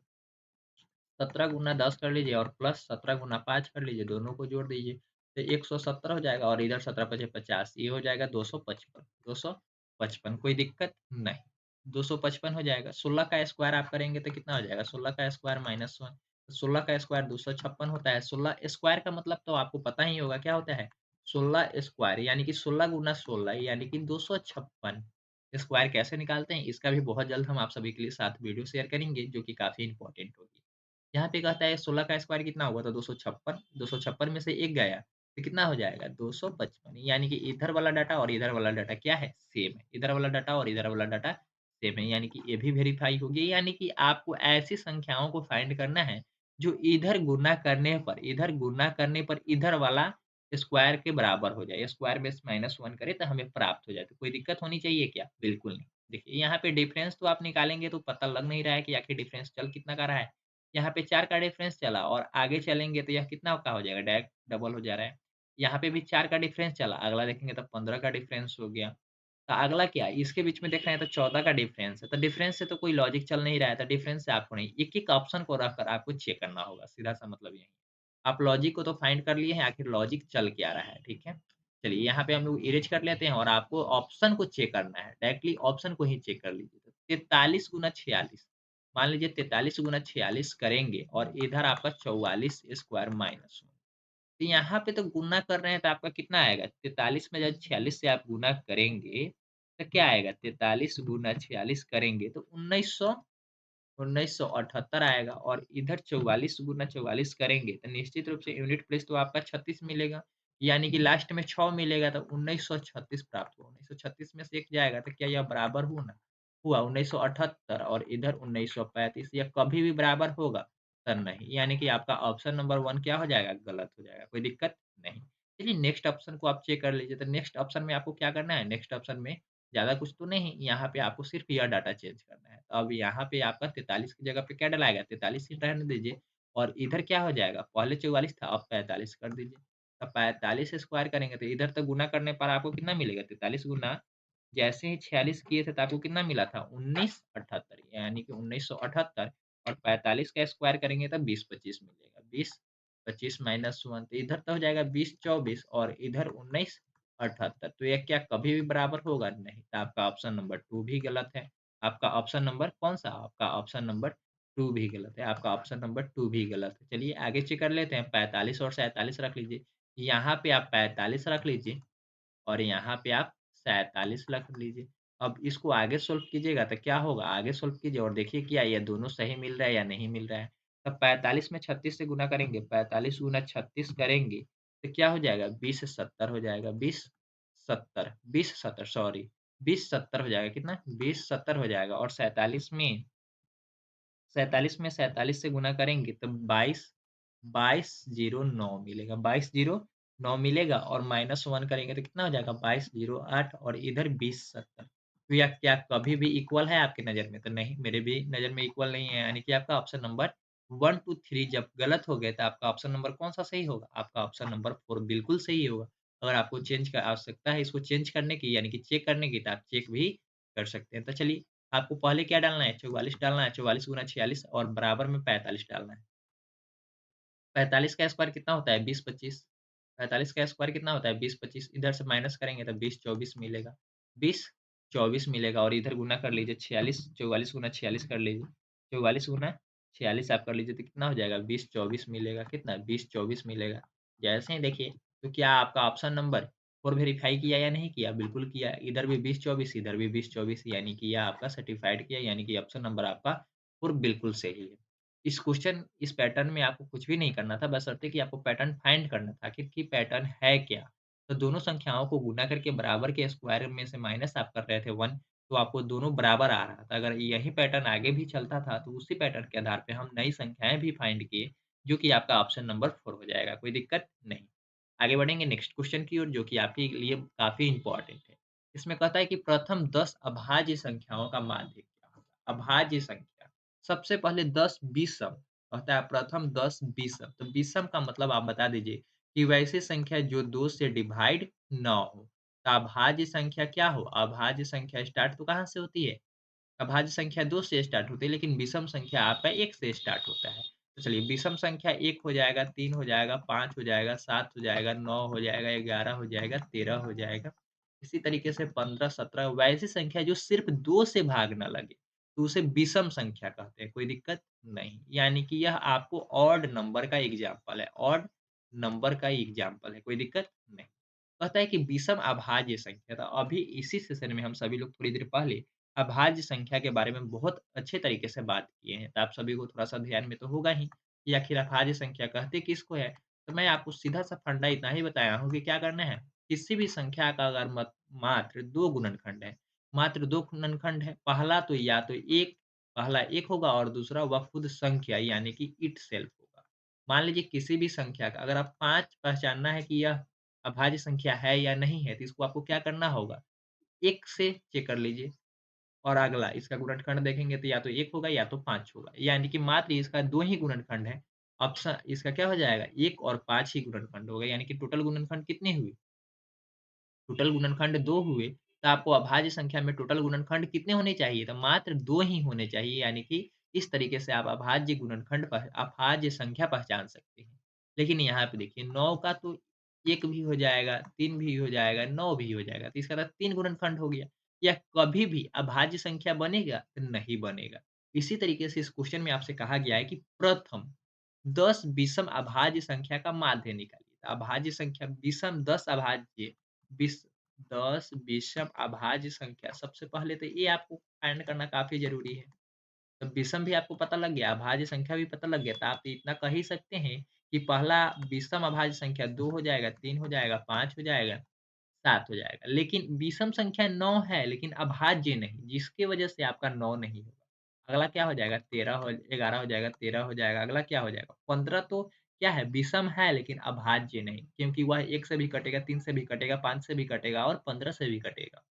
17 गुना 10 कर लीजिए और प्लस 17 गुना 5 कर लीजिए, दोनों को जोड़ दीजिए। तो 117 हो जाएगा और इधर 17 पचे 50 ये हो जाएगा 255 255 कोई दिक्कत? नहीं। 255 हो जाएगा। 16 का स्क्वायर आप करेंगे तो कितना हो जाएगा? 16 का स्क्वायर -1 16 का स्क्वायर 256 होता है। 16 स्क्वायर का मतलब तो आपको पता ही होगा क्या होता है? 16 स्क्वायर यानी कि 16 गुना 16 यानी कि 256 स्क्वायर कैसे निकालते हैं? इसका भी बहुत जल्द हम आप सभी के लिए साथ वीडियो शेयर करेंगे जो कि काफ़ी इम्पोर्टेंट होगी। यहाँ पे कहता है 16 का स्क्वायर कितना हुआ था 256 256 में से 1 गया तो कितना हो जाएगा 255 यानी कि इधर वाला डाटा और इधर वाला डाटा क्या है सेम है इधर वाला डाटा और इधर वाला डाटा सेम है यानी कि ये भी वेरीफाई हो गया यानी कि आपको ऐसी संख्याओं को फाइंड करना है जो इधर गुना करने पर इधर वाला स्क्वायर के बराबर हो जाए स्क्वायर में -1 करे तो हमें प्राप्त हो जाए तो कोई दिक्कत होनी चाहिए क्या बिल्कुल नहीं देखिए यहाँ पे डिफरेंस तो आप निकालेंगे तो पता लग नहीं रहा है कि आखिर डिफरेंस चल कितना का रहा है यहाँ पे 4 का डिफरेंस चला और आगे चलेंगे तो यह कितना का हो जाएगा डायरेक्ट डबल हो जा रहा है। यहाँ पे भी 4 का डिफरेंस चला, अगला देखेंगे तो 15 का डिफरेंस हो गया। तो अगला क्या है? इसके बीच में देख रहे हैं तो 14 का डिफरेंस है। तो डिफरेंस से तो कोई लॉजिक चल नहीं रहा है, तो डिफरेंस से आपको नहीं, एक-एक ऑप्शन को रखकर आपको चेक करना होगा, सीधा-सा मतलब यही है। आप लॉजिक को तो फाइंड कर लिए हैं, आखिर लॉजिक चल क्या रहा है, ठीक है? चलिए यहाँ पे हम लोग इरेज़ कर लेते हैं और आपको ऑप्शन को चेक करना है, डायरेक्टली ऑप्शन को ही चेक कर लीजिए। 43 गुना 46 मान लीजिए 43 गुना 46 करेंगे और इधर आपका 44 स्क्वायर -1 तो यहाँ पे तो गुना कर रहे हैं तो आपका कितना आएगा 43 में जब 46 से आप गुना करेंगे तो क्या आएगा 43 गुना 46 करेंगे तो 1978 आएगा और इधर 44 गुना 44 करेंगे तो निश्चित रूप से यूनिट प्लेस तो आपका 36 मिलेगा। यानी कि लास्ट में 6 मिलेगा तो 1936 प्राप्त हुआ। 1936 में से 1 जाएगा तो क्या यह बराबर हुआ 1978 और इधर 1935 यह कभी भी बराबर होगा? सर नहीं, यानी कि आपका ऑप्शन नंबर 1 क्या हो जाएगा? गलत हो जाएगा, कोई दिक्कत नहीं। चलिए नेक्स्ट ऑप्शन को आप चेक कर लीजिए, तो नेक्स्ट ऑप्शन में आपको क्या करना है? नेक्स्ट ऑप्शन में ज़्यादा कुछ तो नहीं, यहाँ पे आपको सिर्फ़ यह डाटा चेंज करना है। तो अब यहाँ पे आपका 43 की जगह पे क्या डलाएगा? 43 ही रहने दीजिए और इधर क्या हो जाएगा? पहले 44 था, अब 45 कर दीजिए। अब 45 स्क्वायर करेंगे तो इधर तो गुना करने पर आपको कितना मिलेगा? 43 गुना जैसे ही 46 किए थे तो आपको कितना मिला था? 1978 यानी कि 1978 और 45 का स्क्वायर करेंगे तो 20-25 मिलेगा। 20-25 माइनस 1 तो इधर तो हो जाएगा 20-24 और इधर 19-78 तो ये क्या कभी भी बराबर होगा? नहीं, तो आपका ऑप्शन नंबर 2 भी गलत है। आपका ऑप्शन नंबर कौन-सा? आपका ऑप्शन नंबर 2 भी गलत है। आपका ऑप्शन नंबर 2 भी गलत है। चलिए आगे चेक कर लेते हैं 45 और 47 रख लीजिए। यहाँ पे आप 45 रख लीजिए और यहाँ पे आप 47 रख लीजिए। अब इसको आगे सॉल्व कीजिएगा तो क्या होगा? आगे सॉल्व कीजिए और देखिए क्या ये दोनों सही मिल रहा है या नहीं मिल रहा है। तब 45 में 36 से गुना करेंगे, 45 गुना 36 करेंगे तो क्या हो जाएगा? 20-70 हो जाएगा, 20-70 20-70 सॉरी 20-70 हो जाएगा कितना? 20-70 हो जाएगा और 47 में 47 से गुना करेंगे तो 22,009 मिलेगा, 22,009 मिलेगा और -1 करेंगे तो कितना हो जाएगा 22,008 और इधर 20,70 तो यह क्या कभी भी इक्वल है आपकी नज़र में? तो नहीं, मेरे भी नज़र में इक्वल नहीं है, यानी कि आपका ऑप्शन नंबर 1, 2, 3 जब गलत हो गए तो आपका ऑप्शन नंबर कौन-सा सही होगा? आपका ऑप्शन नंबर 4 बिल्कुल सही होगा। अगर आपको चेंज का आवश्यकता है इसको चेंज करने की यानी कि चेक करने की तो आप चेक भी कर सकते हैं। तो चलिए आपको पहले क्या डालना है? 44 डालना है, 44 गुना 46 और बराबर में 45 डालना है। 45 का स्क्वायर कितना होता है? 20-25 45 का स्क्वायर कितना होता है? 20-25 इधर से माइनस करेंगे तो 20-24 मिलेगा। 20-24 मिलेगा और इधर गुना कर लीजिए 46 44 गुना 46 कर लीजिए। 44 गुना 46 आप कर लीजिए तो कितना हो जाएगा? 20-24 मिलेगा। कितना? 20-24 मिलेगा। जैसे ही देखिए तो क्या आपका ऑप्शन नंबर 4 वेरीफाई किया या नहीं किया? बिल्कुल किया। इधर भी 20-24 इधर भी 20-24 यानी कि यह आपका सर्टिफाइड किया यानी कि ऑप्शन नंबर आपका 4 बिल्कुल सही है। इस पैटर्न में आपको कुछ भी नहीं करना था, बशर्ते कि आपको पैटर्न फाइंड करना था, आखिर कि पैटर्न है क्या? तो दोनों संख्याओं को गुना करके बराबर के स्क्वायर में से माइनस आप कर रहे थे 1 तो आपको दोनों बराबर आ रहा था। अगर यही पैटर्न आगे भी चलता था, तो उसी पैटर्न के आधार पे हम नई संख्याएँ भी फाइंड किए, जो कि आपका ऑप्शन नंबर 4 हो जाएगा, कोई दिक्कत नहीं। आगे बढ़ेंगे नेक्स्ट क्वेश्चन की ओर, जो कि आपके लिए काफ़ी इम्पोर्टेंट है। इसमें कहता है कि प्रथम 10 अभाज्य संख्याओं का माध्य क्या होगा? अभाज्य संख्या। सबसे पहले 10 विषम कहता है प्रथम 10 विषम तो विषम का मतलब आप बता दीजिए कि वैसी संख्या जो 2 से डिवाइड ना हो तो अभाज्य संख्या क्या हो अभाज्य संख्या स्टार्ट तो कहाँ से होती है अभाज्य संख्या 2 से स्टार्ट होती है लेकिन विषम संख्या आपका 1 से स्टार्ट होता है तो चलिए विषम संख्या 1 हो जाएगा 3 हो जाएगा 5 हो जाएगा 7 हो जाएगा 9 हो जाएगा 11 हो जाएगा 13 हो जाएगा इसी तरीके से 15 17 वैसी संख्या जो सिर्फ 2 से भाग ना लगे तो उसे विषम संख्या कहते हैं, कोई दिक्कत नहीं। यानी कि यह आपको ऑड नंबर का एग्ज़ाम्पल है, ऑड नंबर का एग्ज़ाम्पल है, कोई दिक्कत नहीं। कहता है कि विषम अभाज्य संख्या तो अभी इसी सेशन में हम सभी लोग थोड़ी देर पहले अभाज्य संख्या के बारे में बहुत अच्छे तरीके से बात किए हैं, तो आप सभी को थोड़ा-सा ध्यान में तो होगा ही कि आखिर अभाज्य संख्या कहते किसको है? तो मैं आपको सीधा-सा फंडा इतना ही बताया हूँ कि क्या करना है, किसी भी संख्या का अगर मात्र 2 गुणनखंड है मात्र 2 गुणनखंड है। पहला 1 होगा और दूसरा वह खुद संख्या यानी कि इटसेल्फ होगा। मान लीजिए किसी भी संख्या का अगर आप 5 पहचानना है कि यह अभाज्य संख्या है या नहीं है, तो इसको आपको क्या करना होगा? 1 से चेक कर लीजिए और अगला इसका गुणनखंड देखेंगे तो या तो 1 होगा या तो 5 होगा। यानी कि मात्र इसका 2 ही गुणनखंड है। ऑप्शन इसका क्या हो जाएगा? 1 और 5 ही गुणनखंड हो गए। यानी कि टोटल गुणनखंड कितने हुए? टोटल गुणनखंड 2 हुए, तो आपको अभाज्य संख्या में टोटल गुणनखंड कितने होने चाहिए? तो मात्र 2 ही होने चाहिए, यानी कि इस तरीके से आप अभाज्य संख्या पहचान सकते हैं। लेकिन यहाँ पे देखिए 9 का तो 1 भी हो जाएगा, 3 भी हो जाएगा, 9 भी हो जाएगा, तो इसका मतलब 3 गुणनखंड हो गया। यह कभी भी अभाज्य संख्या बनेगा? तो नहीं बनेगा। इसी तरीके से इस क्वेश्चन में आपसे कहा गया है कि प्रथम 10 विषम अभाज्य संख्या का माध्य निकालिए। तो अभाज्य संख्या विषम 10 अभाज्य 10 विषम अभाज्य संख्या, सबसे पहले तो ये आपको फाइंड करना काफ़ी ज़रूरी है। तो विषम भी आपको पता लग गया, अभाज्य संख्या भी पता लग गया, तो आप इतना कह ही सकते हैं कि पहला विषम अभाज्य संख्या 2 हो जाएगा, 3 हो जाएगा, 5 हो जाएगा, 7 हो जाएगा। लेकिन विषम संख्या 9 है, लेकिन अभाज्य नहीं, जिसकी वजह से आपका 9 नहीं होगा। अगला क्या हो जाएगा? 13 हो 11 हो जाएगा, 13 हो जाएगा, अगला क्या हो जाएगा? 15 तो क्या है? विषम है लेकिन अभाज्य नहीं, क्योंकि वह 1 से भी कटेगा, 3 से भी कटेगा, 5 से भी कटेगा और 15 से भी कटेगा।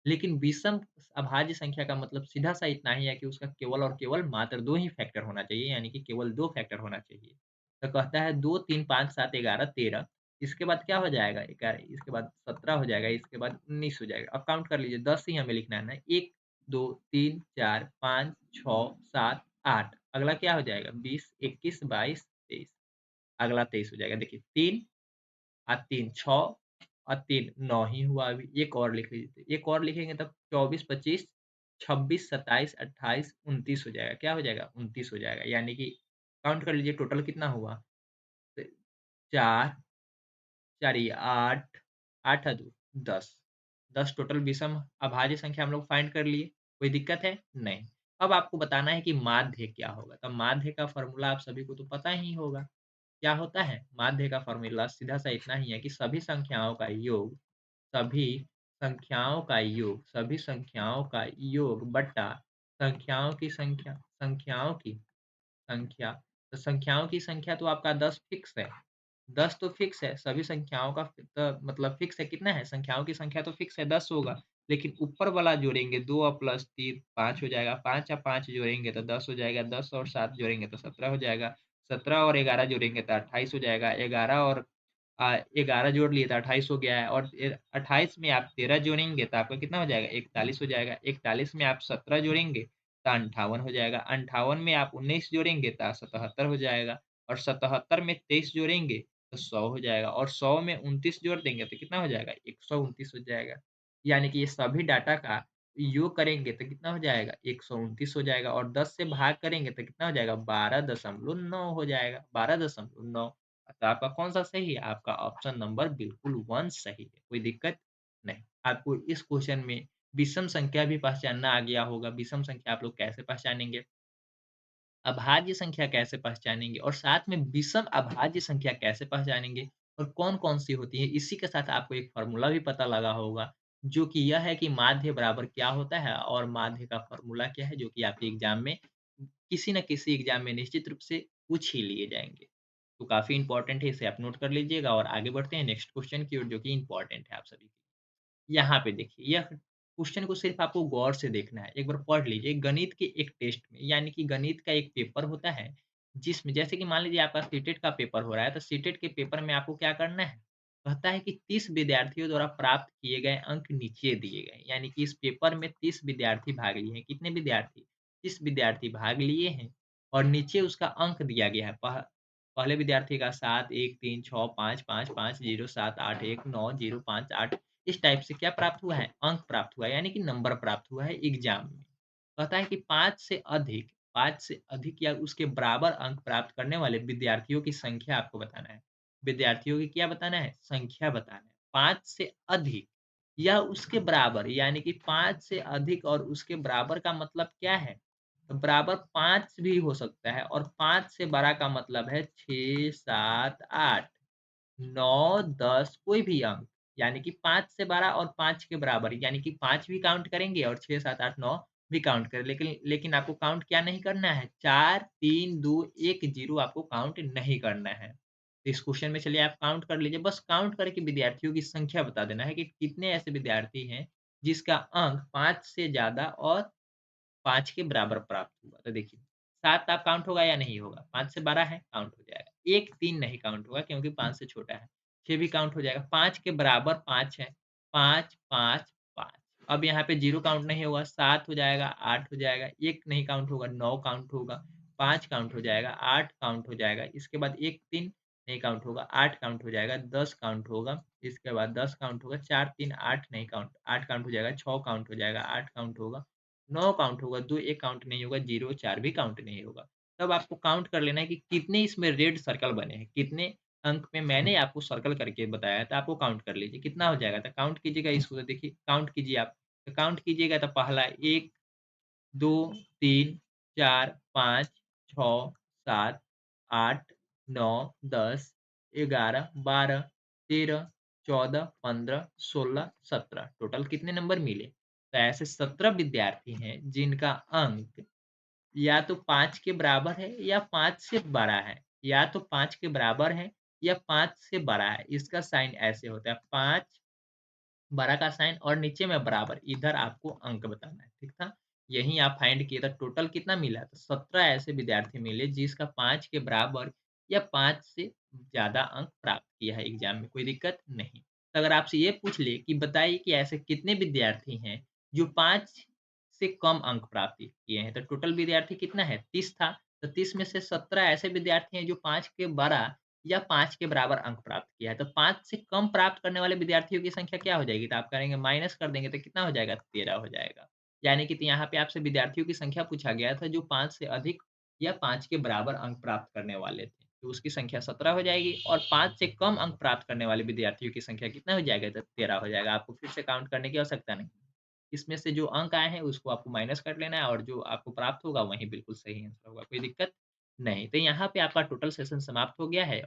लेकिन विषम अभाज्य संख्या का मतलब सीधा-सा इतना ही है कि उसका केवल और केवल मात्र 2 ही फैक्टर होना चाहिए, यानी कि केवल 2 फैक्टर होना चाहिए। तो कहता है 2, 3, 5, 7, 11, 13, इसके बाद क्या हो जाएगा? 11, इसके बाद 17 हो जाएगा, इसके बाद 19 हो जाएगा। अब काउंट कर लीजिए, 10 ही हमें लिखना है ना, 1, 2, 3, 4, 5, 6, 7, 8, अगला क्या हो जाएगा? 20, 21, 22, 23, अगला 23 हो जाएगा। देखिए 3 और 3 6 और 3 9 ही हुआ अभी, एक और लिख लीजिए, एक और लिखेंगे तब 24, 25, 26, 27, 28, 29 हो जाएगा। क्या हो जाएगा? 29 हो जाएगा, यानी कि काउंट कर लीजिए टोटल कितना हुआ? 4, 4 ये 8, 8 और 2 10, 10 टोटल विषम अभाज्य संख्या हम लोग फाइंड कर लिए। कोई दिक्कत है? नहीं। अब आपको बताना है कि माध्य क्या होगा? तो माध्य का फ़ॉर्मूला आप सभी को तो पता ही होगा। क्या होता है? माध्य का फ़ॉर्मूला सीधा-सा इतना ही है कि सभी संख्याओं का योग बट्टा संख्याओं की संख्या, तो संख्याओं की संख्या तो आपका 10 फिक्स है। 10 तो फिक्स है, सभी संख्याओं का मतलब फिक्स है, कितना है? संख्याओं की संख्या तो फिक्स है, 10 होगा। लेकिन ऊपर वाला जोड़ेंगे, 2 और प्लस 3 5 हो जाएगा, 5 और 5 जोड़ेंगे तो 10 हो जाएगा, 10 और 7 जोड़ेंगे तो 17 हो जाएगा, 17 और 11 जोड़ेंगे तो 28 हो जाएगा, 11 और 11 जोड़ लिए तो 28 हो गया है, और 28 में आप 13 जोड़ेंगे तो आपका कितना हो जाएगा? 41 हो जाएगा, 41 में आप 17 जोड़ेंगे तो 58 हो जाएगा, 58 में आप 19 जोड़ेंगे तो 77 हो जाएगा, और 77 में 23 जोड़ेंगे तो 100 हो जाएगा, और 100 में 29 जोड़ देंगे तो कितना हो जाएगा? 129 हो जाएगा। यानी कि ये सभी डाटा का योग करेंगे तो कितना हो जाएगा? 129 हो जाएगा, और 10 से भाग करेंगे तो कितना हो जाएगा? 12.9 हो जाएगा, 12.9। तो आपका कौन-सा सही है? आपका ऑप्शन नंबर बिल्कुल 1 सही है, कोई दिक्कत नहीं। आपको इस क्वेश्चन में विषम संख्या भी पहचानना आ गया होगा, विषम संख्या आप लोग कैसे पहचानेंगे? अभाज्य संख्या कैसे पहचानेंगे और साथ में विषम अभाज्य संख्या कैसे पहचानेंगे और कौन-कौन सी होती है, इसी के साथ आपको एक फ़ॉर्मूला भी पता लगा होगा, जो कि यह है कि माध्य बराबर क्या होता है और माध्य का फ़ॉर्मूला क्या है, जो कि आपके एग्ज़ाम में किसी न किसी एग्ज़ाम में निश्चित रूप से पूछ ही लिए जाएँगे। तो काफ़ी इम्पोर्टेंट है, इसे आप नोट कर लीजिएगा और आगे बढ़ते हैं नेक्स्ट क्वेश्चन की ओर, जो कि इम्पोर्टेंट है आप सभी के लिए। यहाँ पे देखिए, यह क्वेश्चन को सिर्फ़ आपको गौर से देखना है। एक बार पढ़ लीजिए, गणित के एक टेस्ट में, यानी कि गणित का एक पेपर होता है, जिसमें जैसे कि मान लीजिए आपका सीटेट का पेपर हो रहा है, तो सीटेट के पेपर में आपको क्या करना है? कहता है कि 30 विद्यार्थियों द्वारा प्राप्त किए गए अंक नीचे दिए गए हैं। यानी कि इस पेपर में 30 विद्यार्थी भाग लिए हैं। कितने विद्यार्थी? 30 विद्यार्थी भाग लिए हैं और नीचे उसका अंक दिया गया है। पहले विद्यार्थी का 7, 1, 3, 6, 5, 5, 5, 0, 7, 8, 1, 9, 0, 5, 8, इस टाइप से क्या प्राप्त हुआ है? अंक प्राप्त हुआ है, यानी कि नंबर प्राप्त हुआ है एग्ज़ाम में। कहता है कि 5 से अधिक या उसके बराबर अंक प्राप्त करने वाले विद्यार्थियों की संख्या आपको बताना है। विद्यार्थियों की क्या बताना है? संख्या बताना है। 5 से अधिक या उसके बराबर, यानी कि 5 से अधिक और उसके बराबर का मतलब क्या है? तो बराबर 5 भी हो सकता है, और 5 से बड़ा का मतलब है 6, 7, 8, 9, 10, कोई भी अंक, यानी कि 5 से 12 और 5 के बराबर, यानी कि 5 भी काउंट करेंगे और 6, 7, 8, 9 भी काउंट करें, लेकिन लेकिन आपको काउंट क्या नहीं करना है? 4, 3, 2, 1, 0 आपको काउंट नहीं करना है। तो इस क्वेश्चन में चलिए आप काउंट कर लीजिए, बस काउंट करके विद्यार्थियों की संख्या बता देना है कि कितने ऐसे विद्यार्थी हैं जिसका अंक 5 से ज़्यादा और 5 के बराबर प्राप्त हुआ। तो देखिए, 7 आप काउंट होगा या नहीं होगा? 5 से 12 है, काउंट हो जाएगा। 1, 3 नहीं काउंट होगा क्योंकि 5 से छोटा है। 6 भी काउंट हो जाएगा। 5 के बराबर 5 है। 5, 5, 5। अब यहाँ पे 0 काउंट नहीं होगा, 7 हो जाएगा, 8 हो जाएगा, 1 नहीं काउंट होगा, 9 काउंट होगा, 5 काउंट हो जाएगा, 8 काउंट हो जाएगा, इसके बाद 1, 3 नहीं काउंट होगा, 8 काउंट हो जाएगा, 10 काउंट होगा, इसके बाद 10 काउंट होगा, 4, 3, 8 नहीं काउंट, 8 काउंट हो जाएगा, 6 काउंट हो जाएगा, 8 काउंट होगा, 9 काउंट होगा, 2 1 काउंट नहीं होगा, 0 4 भी काउंट नहीं होगा। तब आपको काउंट कर लेना है कि कितने इसमें रेड सर्कल बने हैं, कितने अंक में मैंने आपको सर्कल करके बताया, तो आपको काउंट कर लीजिए कितना हो जाएगा। तो काउंट कीजिएगा इसको, तो देखिए काउंट कीजिए आप। तो काउंट कीजिएगा तो पहला 1, 2, 3, 4, 5, 6, 7, 8, 9, 10, 11, 12, 13, 14, 15, 16, 17 टोटल कितने नंबर मिले? तो ऐसे 17 विद्यार्थी हैं जिनका अंक या तो 5 के बराबर है या 5 से बड़ा है, या तो 5 के बराबर है या 5 से बड़ा है। इसका साइन ऐसे होता है 5 बड़ा का साइन और नीचे में बराबर, इधर आपको अंक बताना है, ठीक था? यही आप फाइंड किए तो टोटल कितना मिला? तो 17 ऐसे विद्यार्थी मिले जिसका 5 के बराबर या 5 से ज़्यादा अंक प्राप्त किया है एग्ज़ाम में, कोई दिक्कत नहीं। तो अगर आपसे ये पूछ ले कि बताइए कि ऐसे कितने विद्यार्थी हैं जो 5 से कम अंक प्राप्त किए हैं, तो टोटल विद्यार्थी कितना है? 30 था, तो 30 में से 17 ऐसे विद्यार्थी हैं जो 5 के बड़ा या 5 के बराबर अंक प्राप्त किया है। तो 5 से कम प्राप्त करने वाले विद्यार्थियों की संख्या क्या हो जाएगी? तो आप करेंगे माइनस कर देंगे तो कितना हो जाएगा? 13 हो जाएगा। यानी कि तो यहाँ पे आपसे विद्यार्थियों की संख्या पूछा गया था जो 5 से अधिक या 5 के बराबर अंक प्राप्त करने वाले थे। तो उसकी संख्या 17 हो जाएगी और 5 से कम अंक प्राप्त करने वाले विद्यार्थियों की संख्या कितना हो जाएगा? तो 13 हो जाएगा। आपको फिर से काउंट करने की आवश्यकता नहीं। इसमें से जो अंक आए हैं उसको आपको माइनस कर लेना है और जो आपको प्राप्त होगा वही बिल्कुल सही आंसर होगा। कोई दिक्कत नहीं। तो यहाँ पे आपका टोटल सेशन समाप्त हो गया है।